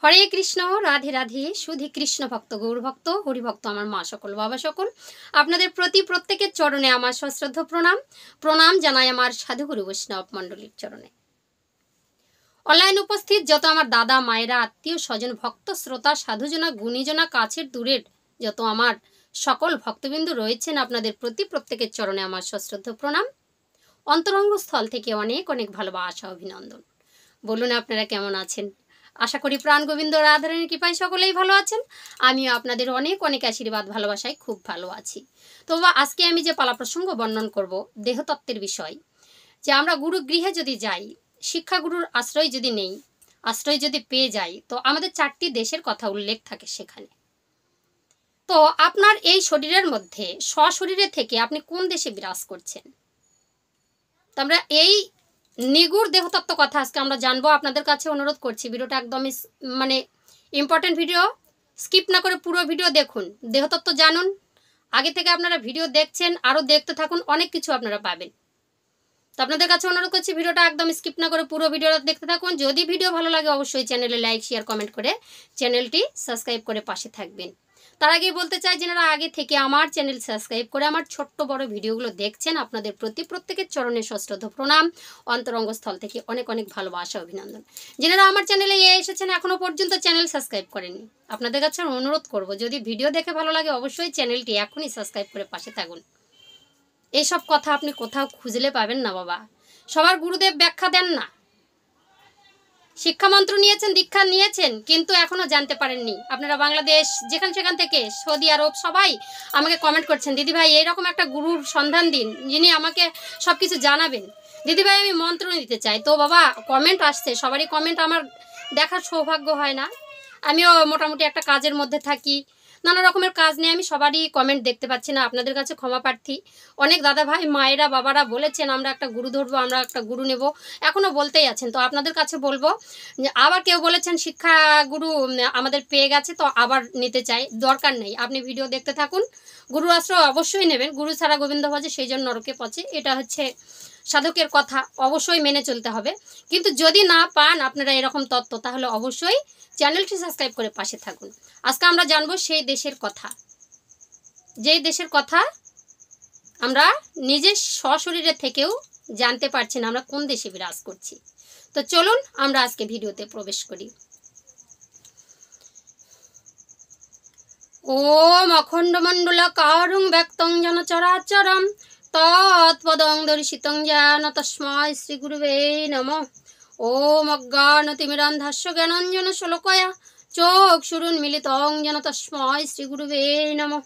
হরে কৃষ্ণ, রাধে রাধে। শুধু কৃষ্ণ ভক্ত, গৌর ভক্ত, হরিভক্ত আমার মা সকল, বাবা সকল, আপনাদের প্রতি প্রত্যেকের চরণে আমার সশ্রদ্ধ প্রণাম। প্রণাম জানাই আমার সাধুগুরু বৈষ্ণব মণ্ডলীর চরণে। অনলাইন উপস্থিত যত আমার দাদা মায়েরা, আত্মীয় স্বজন, ভক্ত শ্রোতা, সাধুজনা, গুণীজনা, কাছের দূরের যত আমার সকল ভক্তবিন্দু রয়েছেন, আপনাদের প্রতি প্রত্যেকের চরণে আমার সশ্রদ্ধ প্রণাম। অন্তরঙ্গ স্থল থেকে অনেক অনেক ভালোবাসা, অভিনন্দন। বলুন আপনারা কেমন আছেন? আশা করি প্রাণ গোবিন্দ রাধারানীর কৃপায় সকলেই ভালো আছেন। আমিও আপনাদের অনেক অনেক আশীর্বাদ ভালোবাসায় খুব ভালো আছি। তো আজকে আমি যে পালা প্রসঙ্গ বর্ণন করব, দেহতত্ত্বের বিষয়। যে আমরা গুরু গৃহে যদি যাই, শিক্ষাগুরুর আশ্রয় যদি নেই, আশ্রয় যদি পেয়ে যাই, তো আমাদের 4টি দেশের কথা উল্লেখ থাকে সেখানে। তো আপনার এই শরীরের মধ্যে স্বশরীরে থেকে আপনি কোন দেশে বিরাজ করছেন? তো আমরা এই নিগুড় দেহতত্ত্ব কথা আজকে আমরা জানবো। আপনাদের কাছে অনুরোধ করছি, ভিডিওটা একদমই ইম্পর্টেন্ট ভিডিও, স্কিপ না করে পুরো ভিডিও দেখুন, দেহতত্ত্ব জানুন। আগে থেকে আপনারা ভিডিও দেখছেন, আরও দেখতে থাকুন, অনেক কিছু আপনারা পাবেন। তো আপনাদের কাছে অনুরোধ করছি, ভিডিওটা একদম স্কিপ না করে পুরো ভিডিওটা দেখতে থাকুন। যদি ভিডিও ভালো লাগে অবশ্যই চ্যানেলে লাইক, শেয়ার, কমেন্ট করে চ্যানেলটি সাবস্ক্রাইব করে পাশে থাকবেন। তার আগেই বলতে চাই, যারা আগে থেকে আমার চ্যানেল সাবস্ক্রাইব করে আমার ছোট্ট বড় ভিডিওগুলো দেখছেন, আপনাদের প্রতি প্রত্যেকের চরণে সশ্রদ্ধ প্রণাম, অন্তরঙ্গ স্থল থেকে অনেক অনেক ভালোবাসা, অভিনন্দন। যারা আমার চ্যানেলে এসেছেন এখনও পর্যন্ত চ্যানেল সাবস্ক্রাইব করেননি, আপনাদের কাছে অনুরোধ করব, যদি ভিডিও দেখে ভালো লাগে অবশ্যই চ্যানেলটি এখনই সাবস্ক্রাইব করে পাশে থাকুন। এইসব কথা আপনি কোথাও খুঁজলে পাবেন না বাবা। সবার গুরুদেব ব্যাখ্যা দেন না। শিক্ষামন্ত্র নিয়েছেন, দীক্ষা নিয়েছেন, কিন্তু এখনো জানতে পারেননি। আপনারা বাংলাদেশ সেখান থেকে সৌদি আরব সবাই আমাকে কমেন্ট করছেন, দিদিভাই এইরকম একটা গুরুর সন্ধান দিন যিনি আমাকে সব কিছু জানাবেন। দিদিভাই আমি মন্ত্র নিতে চাই। তো বাবা কমেন্ট আসছে, সবারই কমেন্ট আমার দেখার সৌভাগ্য হয় না। আমিও মোটামুটি একটা কাজের মধ্যে থাকি, নানা রকমের কাজ নিয়ে আমি সবারই কমেন্ট দেখতে পাচ্ছি না। আপনাদের কাছে ক্ষমা প্রার্থী। অনেক দাদা ভাই মায়েরা বাবারা বলেছেন আমরা একটা গুরু ধরবো, আমরা একটা গুরু নেব, এখনও বলতেই আছেন। তো আপনাদের কাছে বলবো, আবার কেউ বলেছেন শিক্ষা গুরু আমাদের পেয়ে গেছে, তো আবার নিতে চাই, দরকার নেই। আপনি ভিডিও দেখতে থাকুন। গুরু আশ্রয় অবশ্যই নেবেন। গুরু ছাড়া গোবিন্দ ভজে সেই জন্য নরকে পচে, এটা হচ্ছে সাধকের কথা, অবশ্যই মেনে চলতে হবে। কিন্তু যদি না পান আপনারা এরকম তত্ত্ব, তাহলে অবশ্যই চ্যানেলটি সাবস্ক্রাইব করে পাশে থাকুন। আজকে আমরা জানবো সেই দেশের কথা, যেই দেশের কথা আমরা নিজের স্বশরীরে থেকেও জানতে পারছি না আমরা কোন দেশে বিরাজ করছি। তো চলুন আমরা আজকে ভিডিওতে প্রবেশ করি। ওম অখণ্ডমণ্ডলাকারং ব্যক্তং যেন চরাচরম তৎপদং দর্শিতং যেন তস্মাৎ শ্রী গুরুবে নমঃ। ওম অজ্ঞানতিমিরান্ধস্য জ্ঞানাঞ্জন শলাকয়া চক্ষুরুন্মিলিতং যেন তস্মাৎ শ্রী গুরুবে নমঃ।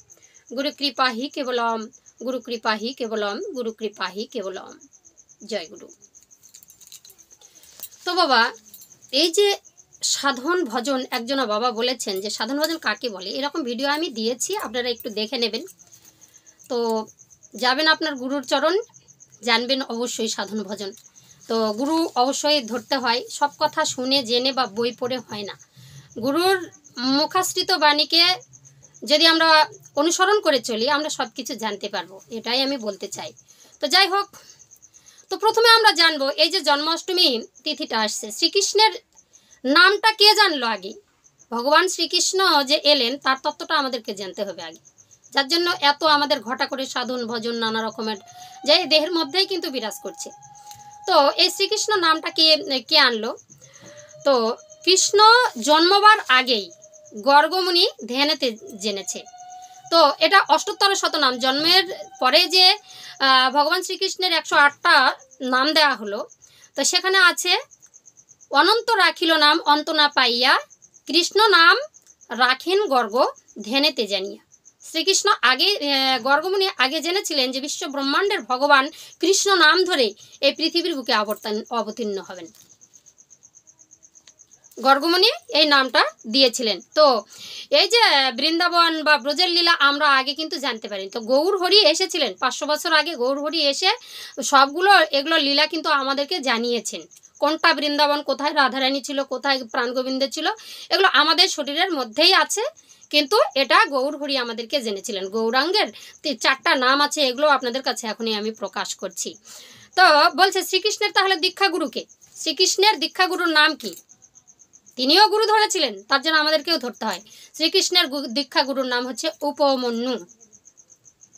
গুরু কৃপা হি কেবলম, গুরু কৃপা হি কেবলম, গুরু কৃপা হি কেবলম। জয় গুরু। তো বাবা, এই যে সাধন ভজন, একজন বাবা বলেছেন যে সাধন ভজন কাকে বলে, এরকম ভিডিও আমি দিয়েছি, আপনারা একটু দেখে নেবেন। তো যাবেন আপনার গুরুর চরণ, জানবেন অবশ্যই সাধন ভজন। তো গুরু অবশ্যই ধরতে হয়, সব কথা শুনে জেনে বা বই পড়ে হয় না। গুরুর মুখাশ্রিত বাণীকে যদি আমরা অনুসরণ করে চলি, আমরা সব কিছু জানতে পারবো, এটাই আমি বলতে চাই। তো যাই হোক, তো প্রথমে আমরা জানবো এই যে জন্মাষ্টমী তিথিটা আসছে, শ্রীকৃষ্ণের নামটা কে জানলো আগে? ভগবান শ্রীকৃষ্ণ যে এলেন তার তত্ত্বটা আমাদেরকে জানতে হবে আগে, যার জন্য এত আমাদের ঘটা করে সাধন ভজন নানা রকমের যে দেহের মধ্যেই কিন্তু বিরাজ করছে। তো এই শ্রীকৃষ্ণ নামটা কে আনলো? তো কৃষ্ণ জন্মবার আগেই গর্গমুনি ধ্যানেতে জেনেছে। তো এটা 78 শতনাম, জন্মের পরে যে ভগবান শ্রীকৃষ্ণের 108টা নাম দেওয়া হলো, তো সেখানে আছে অনন্ত রাখিল নাম অন্ত না পাইয়া, কৃষ্ণ নাম রাখেন গর্গ ধ্যানেতে জানিয়া। শ্রীকৃষ্ণ আগে গর্গমুনি আগে জেনেছিলেন যে বিশ্ব ব্রহ্মাণ্ডের ভগবান কৃষ্ণ নাম ধরে এই পৃথিবীর বুকে অবতীর্ণ হবেন। গর্গমুনি এই নামটা দিয়েছিলেন। তো এই যে বৃন্দাবন বা ব্রজের লীলা আমরা আগে কিন্তু জানতে পারি। তো গৌর হরি এসেছিলেন 500 বছর আগে, গৌর হরি এসে সবগুলো এগুলো লীলা কিন্তু আমাদেরকে জানিয়েছেন। কোনটা বৃন্দাবন, কোথায় রাধারানী ছিল, কোথায় প্রাণগোবিন্দ ছিল, এগুলো আমাদের শরীরের মধ্যেই আছে, কিন্তু এটা গৌর হরি আমাদেরকে জেনেছিলেন। গৌরাঙ্গের 4টা নাম আছে, এগুলো আপনাদের কাছে এখনই আমি প্রকাশ করছি। তো বলছে শ্রীকৃষ্ণের তাহলে দীক্ষাগুরুকে, শ্রীকৃষ্ণের দীক্ষাগুরুর নাম কি? তিনিও গুরু ধরেছিলেন, তার জন্য আমাদেরকেও ধরতে হয়। শ্রীকৃষ্ণের দীক্ষা গুরুর নাম হচ্ছে উপমন্যু।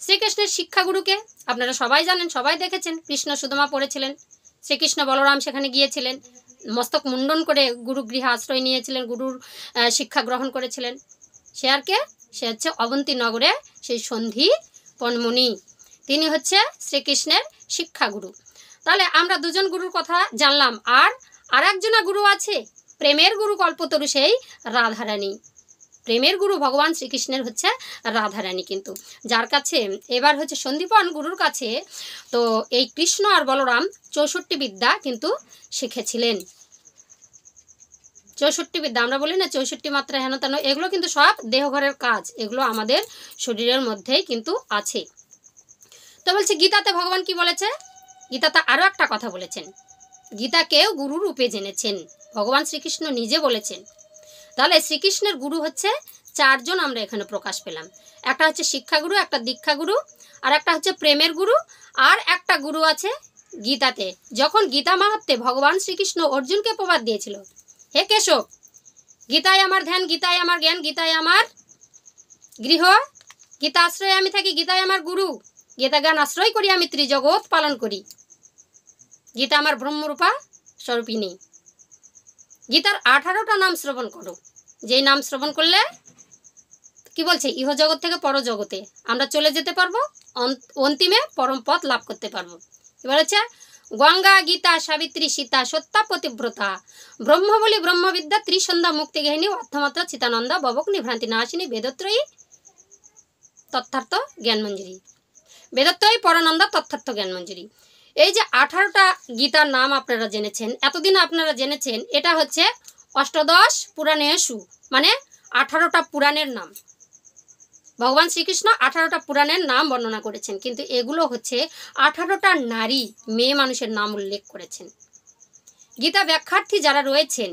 শ্রীকৃষ্ণের শিক্ষাগুরুকে আপনারা সবাই জানেন, সবাই দেখেছেন। কৃষ্ণ সুদামা পড়েছিলেন, শ্রীকৃষ্ণ বলরাম সেখানে গিয়েছিলেন, মস্তক মুন্ডন করে গুরুগৃহে আশ্রয় নিয়েছিলেন, গুরুর শিক্ষা গ্রহণ করেছিলেন। সে আর কে? সে হচ্ছে অবন্তী নগরে সেই সন্দীপনমুনি, তিনি হচ্ছে শ্রীকৃষ্ণের শিক্ষাগুরু। তাহলে আমরা দুজন গুরুর কথা জানলাম, আর একজনা গুরু আছে, প্রেমের গুরু কল্পতরু, সেই রাধারানী। প্রেমের গুরু ভগবান শ্রীকৃষ্ণের হচ্ছে রাধারানী, কিন্তু যার কাছে এবার হচ্ছে সন্দীপন গুরুর কাছে তো এই কৃষ্ণ আর বলরাম 64 বিদ্যা কিন্তু শিখেছিলেন। 64 বিদ্যা, আমরা বলি না 64 মাত্রা হেন তেন, এগুলো কিন্তু সব দেহঘরের কাজ, এগুলো আমাদের শরীরের মধ্যেই কিন্তু আছে। তো বলছে গীতাতে ভগবান কি বলেছে? গীতাতে আরও একটা কথা বলেছেন, গীতাকেও গুরু রূপে জেনেছেন ভগবান শ্রীকৃষ্ণ নিজে বলেছেন। তাহলে শ্রীকৃষ্ণের গুরু হচ্ছে 4 জন আমরা এখানে প্রকাশ পেলাম। একটা হচ্ছে শিক্ষাগুরু, একটা দীক্ষাগুরু, আর একটা হচ্ছে প্রেমের গুরু, আর একটা গুরু আছে গীতাতে। যখন গীতা মাহাত্ম্যে ভগবান শ্রীকৃষ্ণ অর্জুনকে প্রবাদ দিয়েছিল, হে কেশব, গীতায় আমার ধ্যান, গীতায় আমার জ্ঞান, গীতায় আমার গৃহ, গীতা আশ্রয়ে আমি থাকি, গীতায় আমার গুরু, গীতা জ্ঞান আশ্রয় করি আমি ত্রিজগৎ পালন করি, গীতা আমার ব্রহ্মরূপা স্বরূপিণী। গীতার 18টা নাম শ্রবণ করো, যেই নাম শ্রবণ করলে কি বলছে, ইহজগৎ থেকে পরজগতে আমরা চলে যেতে পারবো, অন্তিমে পরম পথ লাভ করতে পারবো। এবার হচ্ছে গঙ্গা, গীতা, সাবিত্রী, সীতা, সত্যা, পতিব্রতা, ব্রহ্মবলী, ব্রহ্মবিদ্যা, ত্রিসন্ধ্যা, মুক্তিগেহিনী, অর্থমাত্রা, চিতানন্দা, ববক, নিভ্রান্তি নাশিনী, বেদত্রয়ী, তথার্থ জ্ঞানমঞ্জুরি, বেদত্রয়ী, পরানন্দা, তথার্থ জ্ঞানমঞ্জুরি। এই যে 18টা গীতার নাম আপনারা জেনেছেন, এতদিন আপনারা জেনেছেন, এটা হচ্ছে অষ্টাদশ পুরাণেষু, মানে 18টা পুরাণের নাম। ভগবান শ্রীকৃষ্ণ 18টা পুরাণের নাম বর্ণনা করেছেন, কিন্তু এগুলো হচ্ছে 18টা নারী, মেয়ে মানুষের নাম উল্লেখ করেছেন। গীতা ব্যাখ্যার্থী যারা রয়েছেন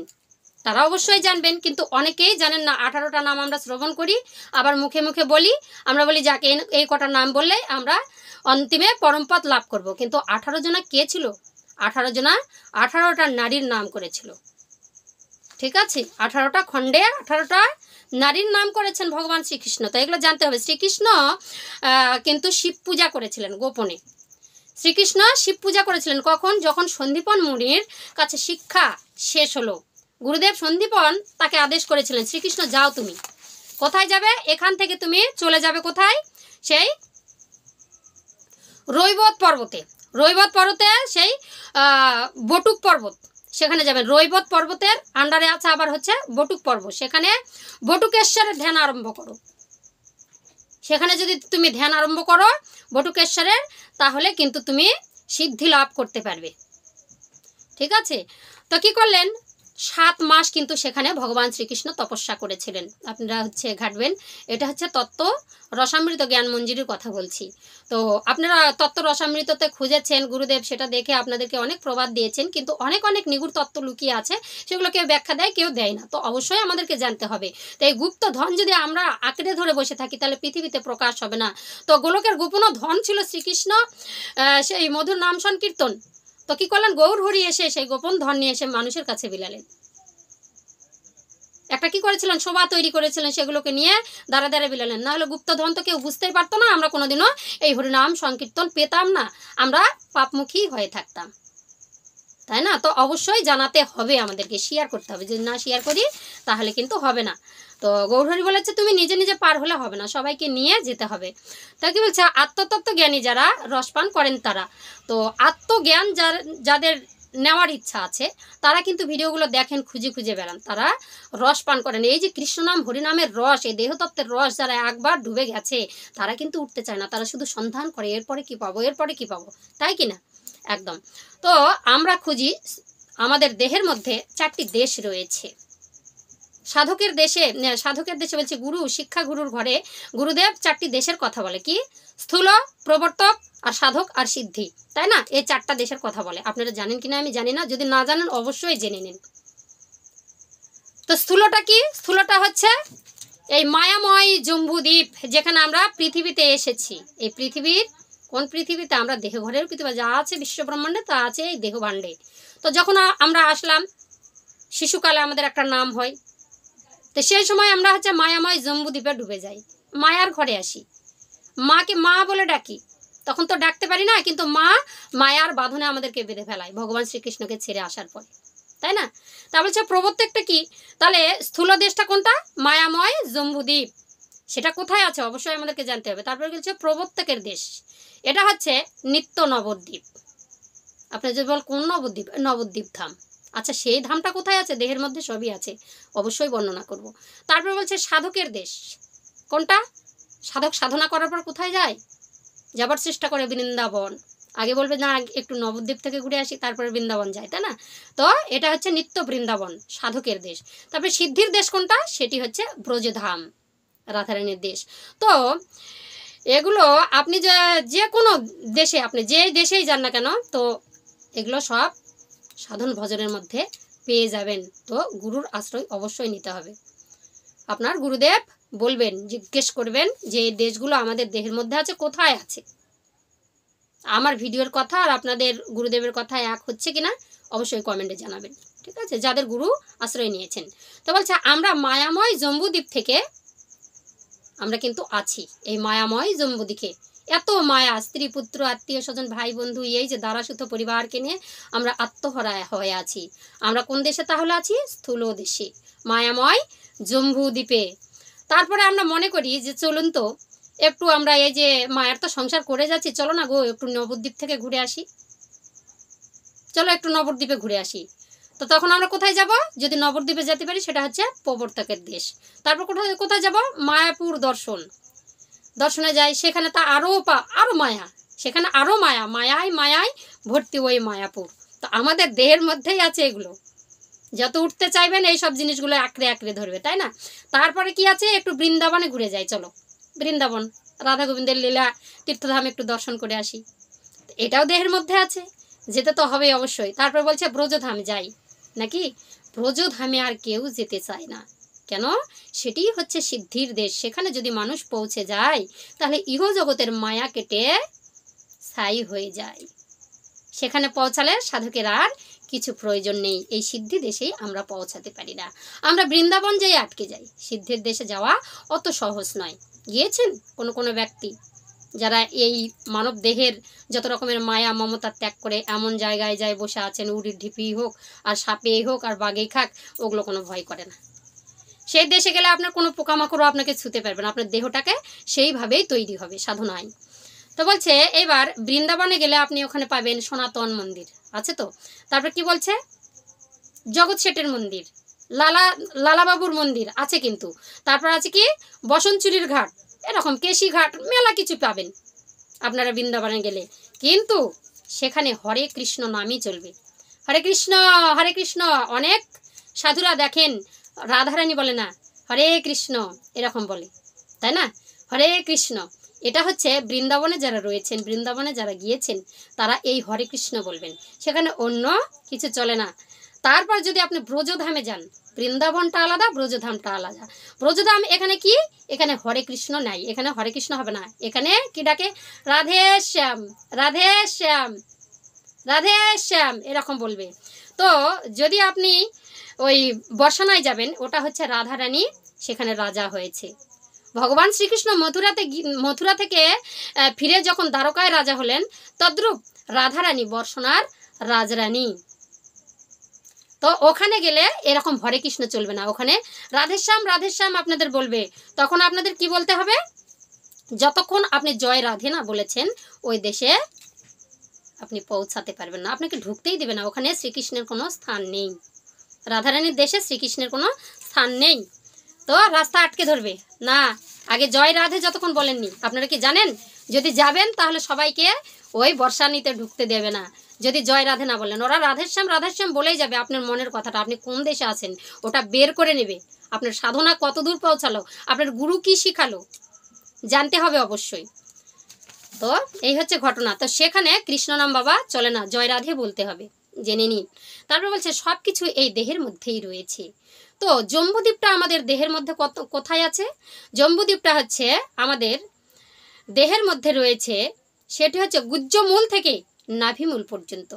তারা অবশ্যই জানবেন, কিন্তু অনেকেই জানেন না। 18টা নাম আমরা শ্রবণ করি, আবার মুখে মুখে বলি, আমরা বলি যাকে এই কটা নাম বললে আমরা অন্তিমে পরমপদ লাভ করব, কিন্তু 18 জনা কে ছিল? 18 জনা 18টা নারীর নাম করেছিল, ঠিক আছে? 18টা খণ্ডে 18টা নারীর নাম করেছেন ভগবান শ্রীকৃষ্ণ। তো এগুলো জানতে হবে। শ্রীকৃষ্ণ কিন্তু শিব পূজা করেছিলেন গোপনে। শ্রীকৃষ্ণ শিব পূজা করেছিলেন কখন? যখন সন্দীপন মুনির কাছে শিক্ষা শেষ হলো, গুরুদেব সন্দীপন তাকে আদেশ করেছিলেন, শ্রীকৃষ্ণ যাও, তুমি কোথায় যাবে? এখান থেকে তুমি চলে যাবে কোথায়? সেই রৈবত পর্বতে। রৈবত পর্বতে সেই বটুক পর্বত, সেখানে যাবেন। রৈবত পর্বতের আন্ডারে আছে আবার হচ্ছে বটুক পর্বত, সেখানে বটুকেশ্বরের ধ্যান আরম্ভ করো। সেখানে যদি তুমি ধ্যান আরম্ভ করো বটুকেশ্বরের, তাহলে কিন্তু তুমি সিদ্ধি লাভ করতে পারবে, ঠিক আছে? তো কি করলেন? 7 মাস কিন্তু সেখানে ভগবান শ্রীকৃষ্ণ তপস্যা করেছিলেন। আপনারা হচ্ছে ঘাটবেন, এটা হচ্ছে তত্ত্ব রসামৃত জ্ঞান মঞ্জুরির কথা বলছি। তো আপনারা তত্ত্ব রসামৃততে খুঁজেছেন, গুরুদেব সেটা দেখে আপনাদেরকে অনেক প্রবাদ দিয়েছেন, কিন্তু অনেক অনেক নিগুড় তত্ত্ব লুকিয়ে আছে, সেগুলো কেউ ব্যাখ্যা দেয়, কেউ দেয় না। তো অবশ্যই আমাদেরকে জানতে হবে। তো এই গুপ্ত ধন যদি আমরা আঁকড়ে ধরে বসে থাকি, তাহলে পৃথিবীতে প্রকাশ হবে না। তো গোলকের গোপন ধন ছিল শ্রীকৃষ্ণ, সেই মধুর নাম সংকীর্তন। তো কি করলেন? গৌর হরি এসে সেই গোপন ধন নিয়ে এসে মানুষের কাছে বিলালেন। একটা কি করেছিলেন? শোভা তৈরি করেছিলেন, সেগুলোকে নিয়ে দাঁড়া দাঁড়া বিলালেন। না হলে গুপ্ত ধন তো কেউ বুঝতেই পারতো না, আমরা কোনোদিনও এই হরিনাম সংকীর্তন পেতাম না, আমরা পাপমুখী হয়ে থাকতাম, তাই না? তো অবশ্যই জানাতে হবে, আমাদেরকে শেয়ার করতে হবে। যদি না শেয়ার করি তাহলে কিন্তু হবে না। তো গৌরহরি বলেছে তুমি নিজে নিজে পার হলে হবে না, সবাইকে নিয়ে যেতে হবে। তা কি বলছে? আত্মতত্ত্ব জ্ঞানী যারা রসপান করেন তারা, তো আত্মজ্ঞান যাদের নেওয়ার ইচ্ছা আছে তারা কিন্তু ভিডিওগুলো দেখেন, খুঁজে খুঁজে বেড়ান, তারা রস পান করেন। এই যে কৃষ্ণনাম হরিনামের রস, এই দেহতত্ত্বের রস যারা একবার ডুবে গেছে তারা কিন্তু উঠতে চায় না, তারা শুধু সন্ধান করে এরপরে কি পাবো, এরপরে কি পাবো, তাই কি না? একদম। তো আমরা খুঁজি, আমাদের দেহের মধ্যে 4টি দেশ রয়েছে। সাধকের দেশে বলছে গুরু, শিক্ষা গুরুর ঘরে গুরুদেব 4টি দেশের কথা বলে, কি? স্থূল, প্রবর্তক, আর সাধক, আর সিদ্ধি, তাই না? এই 4টা দেশের কথা বলে। আপনারা জানেন কিনা আমি জানি না, যদি না জানেন অবশ্যই জেনে নিন। তো স্থূলটা কি? স্থূলটা হচ্ছে এই মায়াময় জম্বুদ্বীপ, যেখানে আমরা পৃথিবীতে এসেছি। এই পৃথিবীর কোন পৃথিবীতে? আমরা দেহঘরের পৃথিবী, যা আছে বিশ্ব ব্রহ্মাণ্ডে তা আছে এই দেহভাণ্ডে। তো যখন আমরা আসলাম শিশুকালে আমাদের একটা নাম হয়। তো সেই সময় আমরা হচ্ছে মায়াময় জম্বুদ্বীপে ডুবে যাই, মায়ার ঘরে আসি, মাকে মা বলে ডাকি। তখন তো ডাকতে পারি না, কিন্তু মা মায়ার বাঁধনে আমাদেরকে বেঁধে ফেলায় ভগবান শ্রীকৃষ্ণকে ছেড়ে আসার পরে, তাই না? তা বলছে প্রবর্তকটা কি? তাহলে স্থূল দেশটা কোনটা? মায়াময় জম্বুদ্বীপ। সেটা কোথায় আছে অবশ্যই আমাদেরকে জানতে হবে। তারপরে বলছে প্রবর্তকের দেশ, এটা হচ্ছে নিত্য নবদ্বীপ। আপনি যদি বল কোন নবদ্বীপ? নবদ্বীপ ধাম। আচ্ছা, সেই ধামটা কোথায় আছে? দেহের মধ্যে সবই আছে, অবশ্যই বর্ণনা করব। তারপর বলছে সাধকের দেশ, কোনটা? সাধক সাধনা করার পর কোথায় যায়? যাবার চেষ্টা করে বৃন্দাবন। আগে বলবে না একটু নবদ্বীপ থেকে ঘুরে আসি, তারপরে বৃন্দাবন যায়, তাই না? তো এটা হচ্ছে নিত্য বৃন্দাবন, সাধকের দেশ। তারপরে সিদ্ধির দেশ কোনটা? সেটি হচ্ছে ব্রজধাম, রাধারানীর দেশ। তো এগুলো আপনি যে কোনো দেশে, আপনি যে দেশেই যান না কেন, তো এগুলো সব সাধন ভজনের মধ্যে পেয়ে যাবেন। তো গুরুর আশ্রয় অবশ্যই নিতে হবে। আপনার গুরুদেব বলবেন, জিজ্ঞেস করবেন যে এই দেশগুলো আমাদের দেহের মধ্যে আছে, কোথায় আছে। আমার ভিডিওর কথা আর আপনাদের গুরুদেবের কথা এক হচ্ছে কিনা অবশ্যই কমেন্টে জানাবেন, ঠিক আছে, যাদের গুরু আশ্রয় নিয়েছেন। তো বলছে আমরা মায়াময় জম্বুদ্বীপ থেকে আমরা কিন্তু আছি, এই মায়াময় জম্বুদ্বীপে এত মায়া, স্ত্রী পুত্র আত্মীয় স্বজন ভাই বন্ধু, এই যে দারাসুত পরিবারকে নিয়ে আমরা আত্মহারা হয়ে আছি। আমরা কোন দেশে তাহলে আছি? স্থূল দেশে, মায়াময় জম্বুদ্বীপে। তারপরে আমরা মনে করি যে চলুন তো একটু আমরা এই যে মায়ের তো সংসার করে যাচ্ছি, চলো না গো একটু নবদ্বীপ থেকে ঘুরে আসি, চলো একটু নবদ্বীপে ঘুরে আসি। তো তখন আমরা কোথায় যাব? যদি নবদ্বীপে যেতে পারি সেটা হচ্ছে প্রবর্তকের দেশ। তারপর কোথায় কোথায় যাব? মায়াপুর দর্শনে যাই, সেখানে তা আরও মায়া, সেখানে আরও মায়া, মায়ায় মায়ায় ভর্তি ওই মায়াপুর। তো আমাদের দেহের মধ্যেই আছে এগুলো, যত উঠতে চাইবেন এই সব জিনিসগুলো আঁকড়ে আঁকড়ে ধরবে, তাই না? তারপরে কি আছে? একটু বৃন্দাবনে ঘুরে যাই, চলো বৃন্দাবন রাধা গোবিন্দের লীলা তীর্থধাম একটু দর্শন করে আসি। এটাও দেহের মধ্যে আছে, যেতে তো হবে অবশ্যই। তারপর বলছে ব্রজধামে যাই, নাকি? ব্রজধামে আর কেউ যেতে চায় না, কেন? সেটি হচ্ছে সিদ্ধির দেশ। সেখানে যদি মানুষ পৌঁছে যায় তাহলে ইহজগতের মায়া কেটে ছাই হয়ে যায়। সেখানে পৌঁছালে সাধকের আর কিছু প্রয়োজন নেই। এই সিদ্ধি দেশেই আমরা পৌঁছাতে পারি না, আমরা বৃন্দাবন যেয়ে আটকে যাই। সিদ্ধির দেশে যাওয়া অত সহজ নয়। গিয়েছেন কোনো কোনো ব্যক্তি যারা এই মানব দেহের যত রকমের মায়া মমতা ত্যাগ করে এমন জায়গায় যায় বসে আছেন, উড়ির ঢিপি হোক আর সাপেই হোক আর বাঘেই খাক, ওগুলো কোনো ভয় করে না। সেই দেশে গেলে আপনার কোনো পোকামাকড়ও আপনাকে ছুতে পারবে না, আপনার দেহটাকে সেইভাবেই তৈরি হবে সাধনায়। তো বলছে এবার বৃন্দাবনে গেলে আপনি ওখানে পাবেন সনাতন মন্দির আছে। তো তারপর কি বলছে? জগৎ শেঠের মন্দির, লালাবাবুর মন্দির আছে কিন্তু। তারপর আছে কি? বসনচুরির ঘাট, এরকম কেশি ঘাট, মেলা কিছু পাবেন আপনারা বৃন্দাবনে গেলে। কিন্তু সেখানে হরে কৃষ্ণ নামই চলবে, হরে কৃষ্ণ হরে কৃষ্ণ। অনেক সাধুরা দেখেন রাধারানী বলে না, হরে কৃষ্ণ এরকম বলে, তাই না? হরে কৃষ্ণ, এটা হচ্ছে বৃন্দাবনে যারা রয়েছেন, বৃন্দাবনে যারা গিয়েছেন তারা এই হরে কৃষ্ণ বলবেন, সেখানে অন্য কিছু চলে না। তারপর যদি আপনি ব্রজধামে যান, বৃন্দাবনটা আলাদা, ব্রজধামটা আলাদা। ব্রজধাম এখানে কি? এখানে হরে কৃষ্ণ নাই, এখানে হরে কৃষ্ণ হবে না, এখানে কি ডাকে? রাধে শ্যাম রাধে শ্যাম রাধে শ্যাম এরকম বলবে। তো যদি আপনি ওই বর্ষানায় যাবেন, ওটা হচ্ছে রাধারানী সেখানে রাজা হয়েছে। ভগবান শ্রীকৃষ্ণ মথুরা থেকে ফিরে যখন দ্বারকায় রাজা হলেন, তদ্রূপ রাধারানী বর্ষনার রাজরানী। তো ওখানে গেলে এরকম হরে কৃষ্ণ চলবে না, ওখানে রাধেশ্যাম আপনাদের বলবে। তখন আপনাদের কি বলতে হবে? যতক্ষণ আপনি জয় রাধে না বলেছেন ওই দেশে আপনি পৌঁছাতে পারবেন না, আপনাকে ঢুকতেই দেবে না। ওখানে শ্রীকৃষ্ণের কোনো স্থান নেই, রাধারানীর দেশে শ্রীকৃষ্ণের কোনো স্থান নেই। তো রাস্তা আটকে ধরবে না, আগে জয় রাধে যতক্ষণ বলেননি। আপনারা কি জানেন? যদি যাবেন তাহলে সবাইকে ওই বর্ষানিতে ঢুকতে দেবে না, যদি জয় রাধে না বলেন। ওরা রাধেশ্যাম বলেই যাবে আপনার মনের কথাটা, আপনি কোন দেশে আছেন ওটা বের করে নেবে। আপনার সাধনা কত দূর পৌঁছালো, আপনার গুরু কি শিখালো জানতে হবে অবশ্যই। তো এই হচ্ছে ঘটনা। তো সেখানে কৃষ্ণ নাম বাবা চলে না, জয় রাধে বলতে হবে, জেনে নিন। তারপর বলছে সব কিছু এই দেহের মধ্যেই রয়েছে। তো জম্বুদ্বীপটা আমাদের দেহের মধ্যে কোথায় আছে? জম্বুদ্বীপটা হচ্ছে আমাদের দেহের মধ্যে রয়েছে, সেটি হচ্ছে গুজ্জমূল থেকে নাভিমূল পর্যন্ত,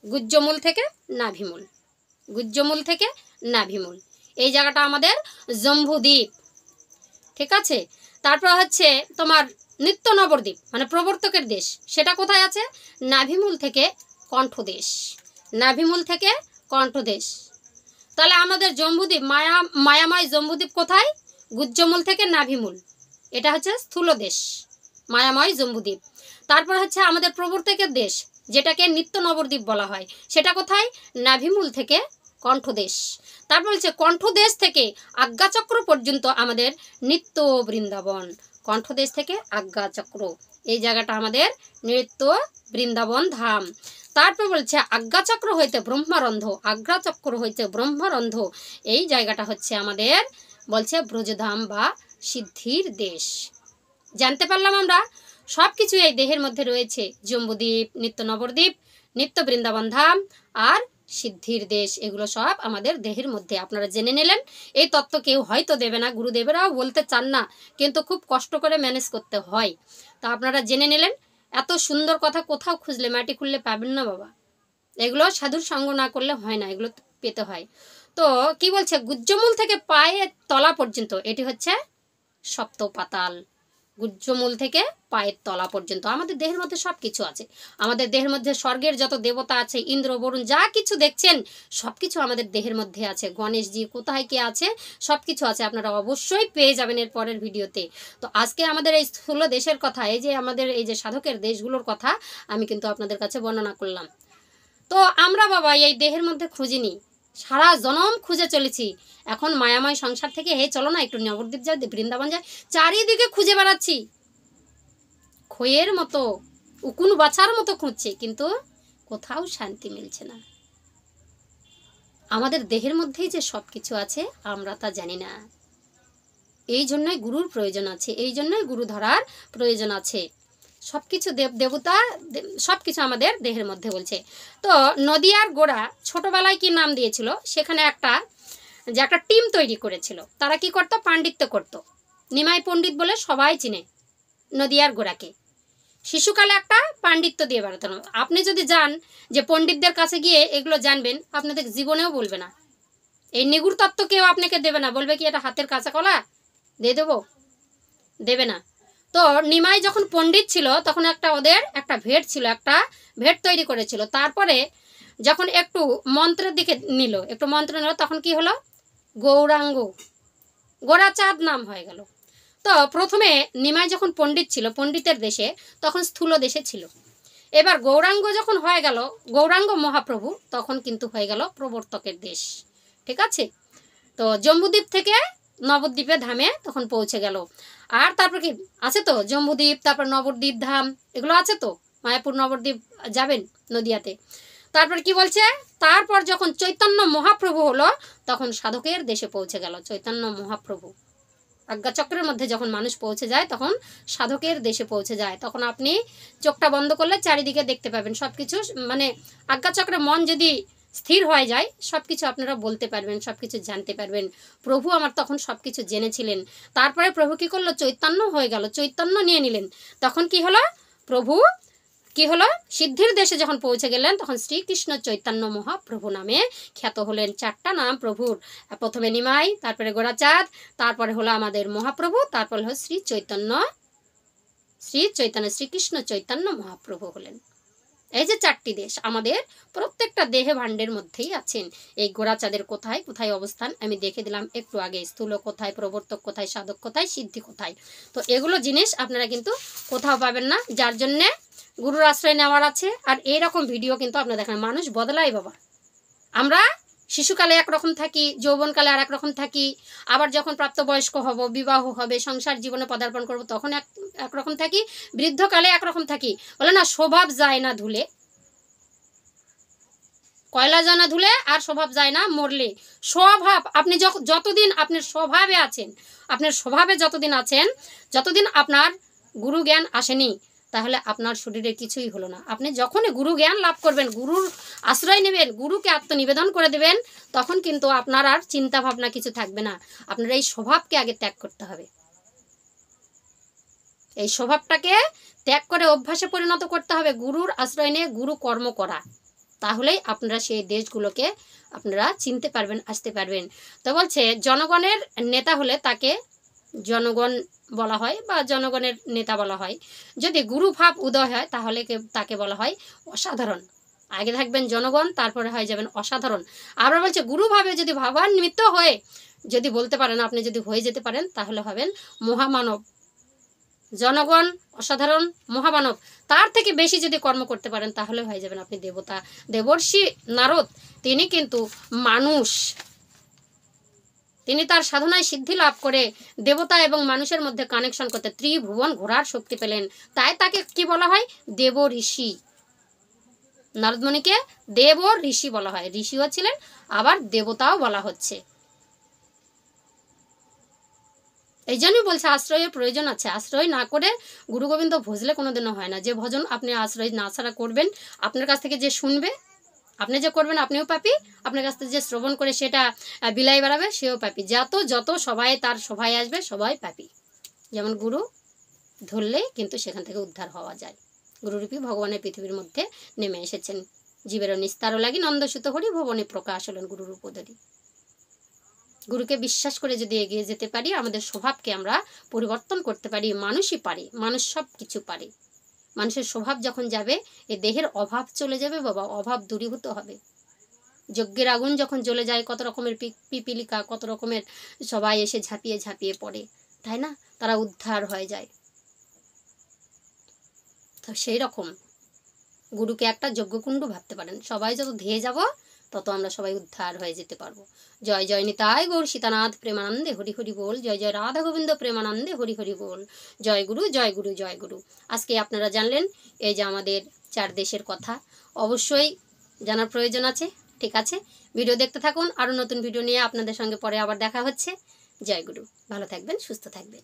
গুজ্জমূল থেকে নাভিমূল, গুজ্জমূল থেকে নাভিমূল, এই জায়গাটা আমাদের জম্বুদ্বীপ, ঠিক আছে। তারপর হচ্ছে তোমার নিত্য নবদ্বীপ মানে প্রবর্তকের দেশ, সেটা কোথায় আছে? নাভিমূল থেকে কণ্ঠদেশ, নাভিমূল থেকে কণ্ঠদেশ। তাহলে আমাদের জম্বুদ্বীপ মায়াময় জম্বুদ্বীপ কোথায়? গুজ্জমূল থেকে নাভিমূল, এটা হচ্ছে স্থূলদেশ মায়াময় জম্বুদ্বীপ। তারপর হচ্ছে আমাদের প্রবর্তকের দেশ, যেটাকে নিত্য নবদ্বীপ বলা হয়, সেটা কোথায়? নাভিমূল থেকে কণ্ঠদেশ। তারপর হচ্ছে কণ্ঠদেশ থেকে আজ্ঞাচক্র পর্যন্ত আমাদের নিত্য বৃন্দাবন, কণ্ঠদেশ থেকে আজ্ঞাচক্র, এই জায়গাটা আমাদের নিত্য বৃন্দাবন ধাম। তারপর বলছে আজ্ঞাচক্র হইতে ব্রহ্মারন্ধ, আজ্ঞাচক্র হইতে ব্রহ্মারন্ধ, এই জায়গাটা হচ্ছে আমাদের বলছে ব্রজধাম বা সিদ্ধির দেশ। জানতে পারলাম আমরা সব কিছু এই দেহের মধ্যে রয়েছে, জম্বুদ্বীপ, নিত্য নবদ্বীপ, নিত্য বৃন্দাবন ধাম আর সিদ্ধির দেশ, এগুলো সব আমাদের দেহের মধ্যে। আপনারা জেনে নিলেন, এই তত্ত্ব কেউ হয়তো দেবে না, গুরুদেবেরাও বলতে চান না, কিন্তু খুব কষ্ট করে ম্যানেজ করতে হয়। তা আপনারা জেনে নিলেন, এত সুন্দর কথা কোথাও খুঁজলে মাটি খুললে পাবেন না বাবা, এগুলো সাধুর সঙ্গ না করলে হয় না, এগুলো পেতে হয়। তো কি বলছে? গুজ্জমূল থেকে পায়ের তলা পর্যন্ত, এটি হচ্ছে সপ্ত পাতাল। গুজ্জমূল থেকে পায়ের তলা পর্যন্ত আমাদের দেহের মধ্যে সব কিছু আছে। আমাদের দেহের মধ্যে স্বর্গের যত দেবতা আছে, ইন্দ্র বরুণ যা কিছু দেখছেন সব কিছু আমাদের দেহের মধ্যে আছে। গণেশজি কোথায় কে আছে, সব কিছু আছে, আপনারা অবশ্যই পেয়ে যাবেন এর পরের ভিডিওতে। তো আজকে আমাদের এই স্থূল দেশের কথা, এই যে আমাদের এই যে সাধকের দেশগুলোর কথা আমি কিন্তু আপনাদের কাছে বর্ণনা করলাম। তো আমরা বাবা এই দেহের মধ্যে খুঁজিনি, সারা জনম খুঁজে চলেছি। এখন মায়াময় সংসার থেকে হে চলো না একটু নবদ্বীপ যাই, বৃন্দাবন যাই, চারিদিকে খুঁজে বেড়াচ্ছি, খইয়ের মতো উকুন বাছার মতো খুঁজছে, কিন্তু কোথাও শান্তি মিলছে না। আমাদের দেহের মধ্যেই যে সব কিছু আছে আমরা তা জানি না, এই জন্যই গুরুর প্রয়োজন আছে, এই জন্যই গুরু ধরার প্রয়োজন আছে। সব কিছু দেবতা সব কিছু আমাদের দেহের মধ্যে বলছে। তো নদিয়ার গোড়া ছোটবেলায় কি নাম দিয়েছিল, সেখানে একটা টিম তৈরি করেছিল। তারা কি করতো? পাণ্ডিত্য করতো। নিমাই পণ্ডিত বলে সবাই চিনে নদিয়ার গোড়াকে। শিশুকালে একটা পাণ্ডিত্য দিয়ে বেড়াতো। আপনি যদি যান যে পণ্ডিতদের কাছে গিয়ে এগুলো জানবেন, আপনাদের জীবনেও বলবে না, এই নিগুড় তত্ত্ব কেউ আপনাকে দেবে না, বলবে কি এটা হাতের কাঁচা কলা দিয়ে দেবো, দেবে না। তো নিমাই যখন পণ্ডিত ছিল তখন ওদের একটা ভেট ছিল, একটা ভেট তৈরি করেছিল। তারপরে যখন একটু মন্ত্রের দিকে নিল, একটু মন্ত্র নিল, তখন কি হলো? গৌরাঙ্গ, গোরাচাঁদ নাম হয়ে গেল। তো প্রথমে নিমাই যখন পণ্ডিত ছিল, পণ্ডিতের দেশে, তখন স্থূল দেশে ছিল। এবার গৌরাঙ্গ যখন হয়ে গেল, গৌরাঙ্গ মহাপ্রভু, তখন কিন্তু হয়ে গেল প্রবর্তকের দেশ, ঠিক আছে। তো জম্বুদ্বীপ থেকে নবদ্বীপে ধামে তখন পৌঁছে গেল। আর তারপর কি আছে তো জম্বুদ্বীপ, তারপর নবদ্বীপ ধাম, এগুলো আছে তো, মায়াপুর নবদ্বীপ যাবেন নদিয়াতে। তারপর কি বলছে? তারপর যখন চৈতন্য মহাপ্রভু হলো তখন সাধকের দেশে পৌঁছে গেল চৈতন্য মহাপ্রভু। আজ্ঞাচক্রের মধ্যে যখন মানুষ পৌঁছে যায় তখন সাধকের দেশে পৌঁছে যায়। তখন আপনি চোখটা বন্ধ করলে চারিদিকে দেখতে পাবেন সব কিছু, মানে আজ্ঞাচক্রে মন যদি স্থির হয়ে যায় সব কিছু আপনারা বলতে পারবেন, সব কিছু জানতে পারবেন। প্রভু আমার তখন সব কিছু জেনেছিলেন। তারপরে প্রভু কি করলো? চৈতন্য হয়ে গেল, চৈতন্য নিয়ে নিলেন। তখন কি হলো? প্রভু কি হলো? সিদ্ধির দেশে যখন পৌঁছে গেলেন তখন শ্রীকৃষ্ণ চৈতন্য মহাপ্রভু নামে খ্যাত হলেন। চারটা নাম প্রভুর, প্রথমে নিমাই, তারপরে গোরাচাঁদ, তারপরে হলো আমাদের মহাপ্রভু, তারপরে হলো শ্রী চৈতন্য শ্রীকৃষ্ণ চৈতন্য মহাপ্রভু হলেন। এই যে চারটি দেশ আমাদের প্রত্যেকটা দেহে ভাণ্ডের মধ্যেই আছেন। এই গোরাচাঁদের কোথায় কোথায় অবস্থান আমি দেখে দিলাম একটু আগে, স্থূল কোথায়, প্রবর্তক কোথায়, সাধক কোথায়, সিদ্ধি কোথায়। তো এগুলো জিনিস আপনারা কিন্তু কোথাও পাবেন না, যার জন্যে গুরুর আশ্রয় নেওয়ার আছে। আর এইরকম ভিডিও কিন্তু আপনারা দেখেন, মানুষ বদলায় বাবা। আমরা শিশুকালে একরকম থাকি, যৌবনকালে আর একরকম থাকি, আবার যখন প্রাপ্তবয়স্ক হব, বিবাহ হবে, সংসার জীবনে পদার্পণ করব, তখন একরকম থাকি, বৃদ্ধকালে একরকম থাকি। বলে না স্বভাব যায় না ধুলে, কয়লা যায় না ধুলে, আর স্বভাব যায় না মরলে। স্বভাব আপনি যতদিন আপনার স্বভাবে আছেন, আপনার স্বভাবে যতদিন আছেন, যতদিন আপনার গুরু জ্ঞান আসেনি, তাহলে আপনার শরীরে কিছুই হলো না। আপনি যখনই গুরু জ্ঞান লাভ করবেন, গুরুর আশ্রয় নেবেন, গুরুকে আত্মনিবেদন করে দেবেন, তখন কিন্তু আপনার আর চিন্তা ভাবনা কিছু থাকবে না। আপনার এই স্বভাবকে আগে ত্যাগ করতে হবে। এই স্বভাবটাকে ত্যাগ করে অভ্যাসে পরিণত করতে হবে, গুরুর আশ্রয় নিয়ে গুরু কর্ম করা। তাহলেই আপনারা সেই দেশগুলোকে আপনারা চিনতে পারবেন, আসতে পারবেন। তো বলছে জনগণের নেতা হলে তাকে জনগণ বলা হয় বা জনগণের নেতা বলা হয়। যদি গুরুভাব উদয় হয় তাহলে তাকে বলা হয় অসাধারণ। আগে থাকবেন জনগণ, তারপরে হয়ে যাবেন অসাধারণ। আবার বলছে গুরুভাবে যদি ভাবান্বিত হয়ে যদি বলতে পারেন, আপনি যদি হয়ে যেতে পারেন তাহলে হবেন মহামানব। জনগণ অসাধারণ, মহামানব, তার থেকে বেশি যদি কর্ম করতে পারেন তাহলে হয়ে যাবেন আপনি দেবতা। দেবর্ষি নারদ তিনি কিন্তু মানুষ, তিনি তার সাধনায় সিদ্ধি লাভ করে দেবতা এবং মানুষের মধ্যে কানেকশন করতে ত্রিভুবন ঘোরার শক্তি পেলেন। তাই তাকে কি বলা হয়? দেব ঋষি। নারদমণিকে দেব ঋষি বলা হয়, ঋষিও ছিলেন আবার দেবতাও বলা হচ্ছে। এই জন্যই বলছে আশ্রয়ের প্রয়োজন আছে। আশ্রয় না করে গুরু গোবিন্দ ভজলে কোনোদিনও হয় না। যে ভজন আপনি আশ্রয় না ছাড়া করবেন, আপনার কাছ থেকে যে শুনবে, আপনি যে করবেন আপনিও পাপি, আপনার কাছ থেকে যে শ্রবণ করে সেটা বিলাই বেড়াবে সেও পাপি। যত সবাই তার সবাই আসবে সবাই পাপি। যেমন গুরু ধরলেই কিন্তু সেখান থেকে উদ্ধার হওয়া যায়। গুরুরূপী ভগবানের পৃথিবীর মধ্যে নেমে এসেছেন। জীবেরও নিস্তারও লাগি নন্দসুত হরি ভুবনে প্রকাশ হলেন গুরুরূপ ধরি। গুরুকে বিশ্বাস করে যদি এগিয়ে যেতে পারি, আমাদের স্বভাবকে আমরা পরিবর্তন করতে পারি। মানুষই পারে, মানুষ সব কিছু পারে। মানুষের স্বভাব যখন যাবে, এ দেহের অভাব চলে যাবে বাবা, অভাব দূরীভূত হবে। যজ্ঞের আগুন যখন জ্বলে যায়, কত রকমের পিপিলিকা, কত রকমের সবাই এসে ঝাঁপিয়ে ঝাঁপিয়ে পড়ে, তাই না? তারা উদ্ধার হয়ে যায়। তো সেই রকম গুরুকে একটা যজ্ঞকুণ্ড ভাবতে পারেন। সবাই যত ধেয়ে যাব তত আমরা সবাই উদ্ধার হয়ে যেতে পারবো। জয় জয় নিতাই গৌর সীতানাথ প্রেমানন্দে হরি হরি বল। জয় জয় রাধা গোবিন্দ প্রেমানন্দে হরি হরি বল। জয় গুরু জয় গুরু জয় গুরু। আজকে আপনারা জানলেন এই যে আমাদের 4 দেশের কথা, অবশ্যই জানার প্রয়োজন আছে। ঠিক আছে, ভিডিও দেখতে থাকুন। আরও নতুন ভিডিও নিয়ে আপনাদের সঙ্গে পরে আবার দেখা হচ্ছে। জয় গুরু, ভালো থাকবেন, সুস্থ থাকবেন।